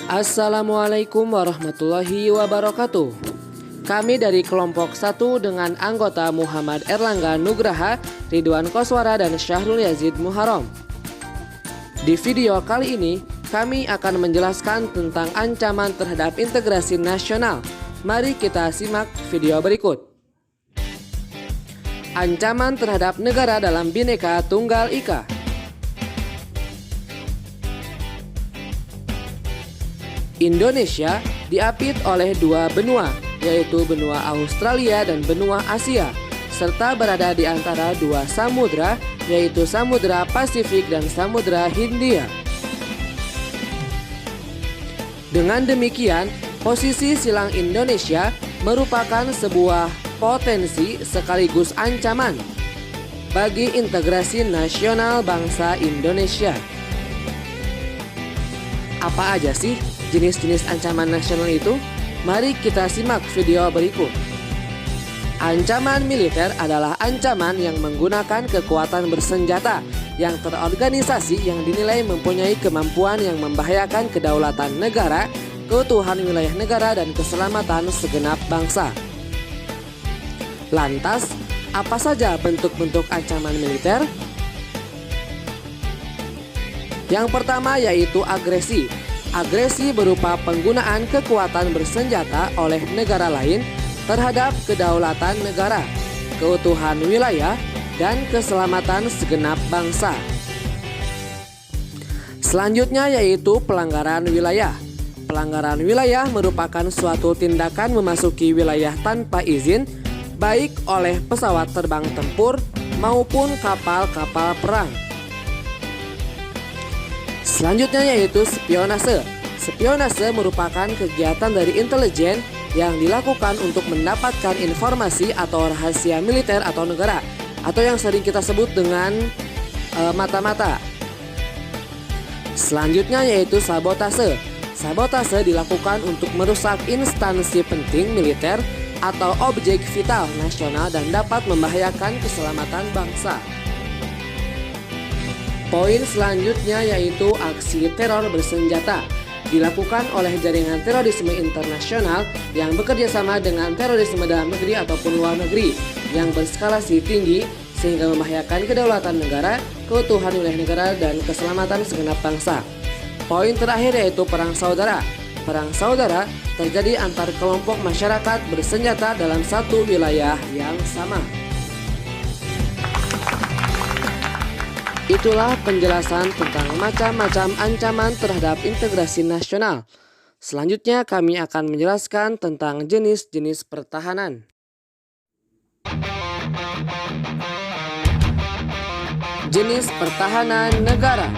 Assalamualaikum warahmatullahi wabarakatuh. Kami dari kelompok 1 dengan anggota Muhammad Erlangga Nugraha, Ridwan Koswara, dan Syahrul Yazid Muharram. Di video kali ini, kami akan menjelaskan tentang ancaman terhadap integrasi nasional. Mari kita simak video berikut. Ancaman terhadap negara dalam Bhinneka Tunggal Ika. Indonesia diapit oleh dua benua, yaitu benua Australia dan benua Asia, serta berada di antara dua samudra, yaitu Samudra Pasifik dan Samudra Hindia. Dengan demikian, posisi silang Indonesia merupakan sebuah potensi sekaligus ancaman bagi integrasi nasional bangsa Indonesia. Apa aja sih jenis-jenis ancaman nasional itu? Mari kita simak video berikut. Ancaman militer adalah ancaman yang menggunakan kekuatan bersenjata yang terorganisasi yang dinilai mempunyai kemampuan yang membahayakan kedaulatan negara, keutuhan wilayah negara, dan keselamatan segenap bangsa. Lantas, apa saja bentuk-bentuk ancaman militer? Yang pertama yaitu agresi. Agresi berupa penggunaan kekuatan bersenjata oleh negara lain terhadap kedaulatan negara, keutuhan wilayah, dan keselamatan segenap bangsa. Selanjutnya yaitu pelanggaran wilayah. Pelanggaran wilayah merupakan suatu tindakan memasuki wilayah tanpa izin, baik oleh pesawat terbang tempur maupun kapal-kapal perang. Selanjutnya yaitu spionase. Spionase merupakan kegiatan dari intelijen yang dilakukan untuk mendapatkan informasi atau rahasia militer atau negara, atau yang sering kita sebut dengan mata-mata. Selanjutnya yaitu sabotase. Sabotase dilakukan untuk merusak instansi penting militer atau objek vital nasional dan dapat membahayakan keselamatan bangsa. Poin selanjutnya yaitu aksi teror bersenjata. Dilakukan oleh jaringan terorisme internasional yang bekerja sama dengan terorisme dalam negeri ataupun luar negeri yang berskalasi tinggi sehingga membahayakan kedaulatan negara, keutuhan wilayah negara, dan keselamatan segenap bangsa. Poin terakhir yaitu perang saudara. Perang saudara terjadi antar kelompok masyarakat bersenjata dalam satu wilayah yang sama. Itulah penjelasan tentang macam-macam ancaman terhadap integrasi nasional. Selanjutnya kami akan menjelaskan tentang jenis-jenis pertahanan. Jenis pertahanan negara.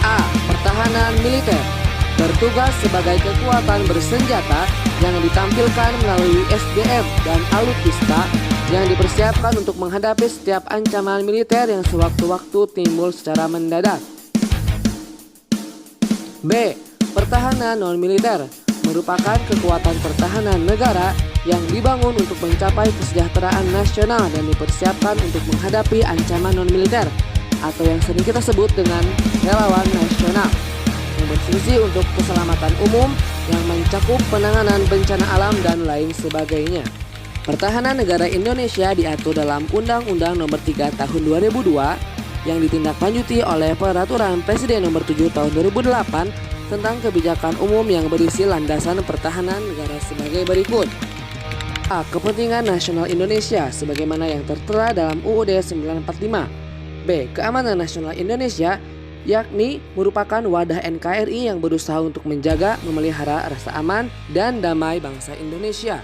A. Pertahanan militer. Bertugas sebagai kekuatan bersenjata yang ditampilkan melalui SDM dan alutsista yang dipersiapkan untuk menghadapi setiap ancaman militer yang sewaktu-waktu timbul secara mendadak. B. Pertahanan non-militer. Merupakan kekuatan pertahanan negara yang dibangun untuk mencapai kesejahteraan nasional dan dipersiapkan untuk menghadapi ancaman non-militer atau yang sering kita sebut dengan relawan nasional, yang berfungsi untuk keselamatan umum yang mencakup penanganan bencana alam dan lain sebagainya. Pertahanan negara Indonesia diatur dalam Undang-Undang Nomor 3 Tahun 2002 yang ditindaklanjuti oleh Peraturan Presiden Nomor 7 Tahun 2008 tentang kebijakan umum yang berisi landasan pertahanan negara sebagai berikut. A. Kepentingan nasional Indonesia sebagaimana yang tertera dalam UUD 945. B. Keamanan nasional Indonesia, yakni merupakan wadah NKRI yang berusaha untuk menjaga, memelihara rasa aman dan damai bangsa Indonesia.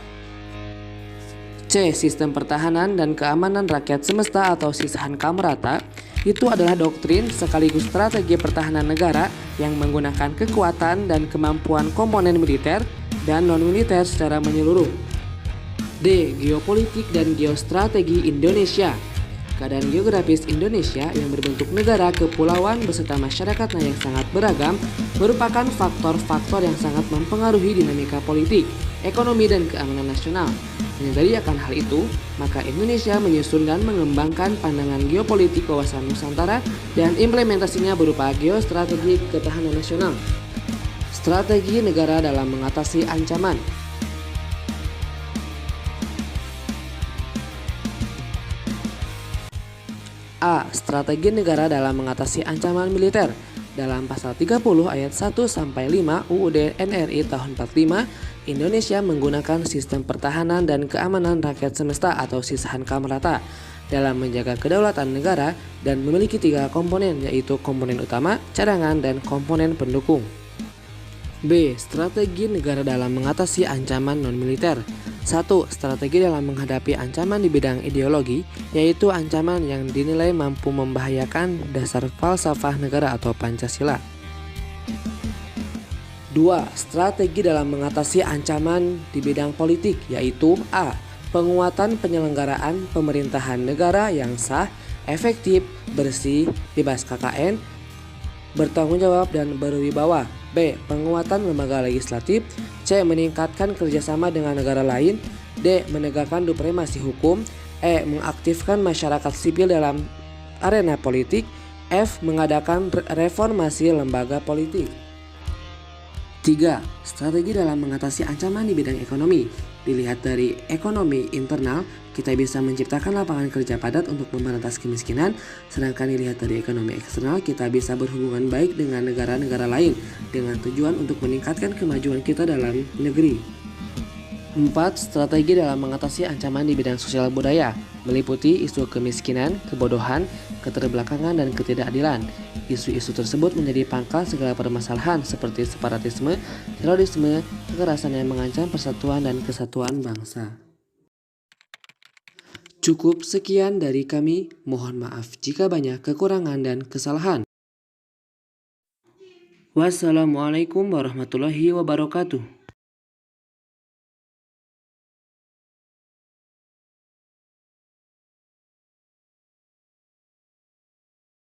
C. Sistem pertahanan dan keamanan rakyat semesta atau sisahan Kamrata. Itu adalah doktrin sekaligus strategi pertahanan negara yang menggunakan kekuatan dan kemampuan komponen militer dan non-militer secara menyeluruh. D. Geopolitik dan geostrategi Indonesia. Keadaan geografis Indonesia yang berbentuk negara kepulauan beserta masyarakatnya yang sangat beragam merupakan faktor-faktor yang sangat mempengaruhi dinamika politik, ekonomi, dan keamanan nasional. Menyadari akan hal itu, maka Indonesia menyusun dan mengembangkan pandangan geopolitik kawasan Nusantara dan implementasinya berupa geostrategi ketahanan nasional. Strategi negara dalam mengatasi ancaman. A. Strategi negara dalam mengatasi ancaman militer. Dalam pasal 30 ayat 1-5 UUD NRI tahun 45, Indonesia menggunakan sistem pertahanan dan keamanan rakyat semesta atau sisahan Kamrata dalam menjaga kedaulatan negara dan memiliki 3 komponen, yaitu komponen utama, cadangan, dan komponen pendukung. B. Strategi negara dalam mengatasi ancaman non-militer. 1. Strategi dalam menghadapi ancaman di bidang ideologi, yaitu ancaman yang dinilai mampu membahayakan dasar falsafah negara atau Pancasila. 2. Strategi dalam mengatasi ancaman di bidang politik, yaitu A. Penguatan penyelenggaraan pemerintahan negara yang sah, efektif, bersih, bebas KKN, bertanggung jawab dan berwibawa. B. Penguatan lembaga legislatif. C. Meningkatkan kerjasama dengan negara lain. D. Menegakkan supremasi hukum. E. Mengaktifkan masyarakat sipil dalam arena politik. F. Mengadakan reformasi lembaga politik. 3. Strategi dalam mengatasi ancaman di bidang ekonomi. Dilihat dari ekonomi internal, kita bisa menciptakan lapangan kerja padat untuk memberantas kemiskinan, sedangkan dilihat dari ekonomi eksternal, kita bisa berhubungan baik dengan negara-negara lain dengan tujuan untuk meningkatkan kemajuan kita dalam negeri. 4. Strategi dalam mengatasi ancaman di bidang sosial budaya, meliputi isu kemiskinan, kebodohan, keterbelakangan, dan ketidakadilan. Isu-isu tersebut menjadi pangkal segala permasalahan seperti separatisme, terorisme, kekerasan yang mengancam persatuan dan kesatuan bangsa. Cukup sekian dari kami, mohon maaf jika banyak kekurangan dan kesalahan. Wassalamualaikum warahmatullahi wabarakatuh.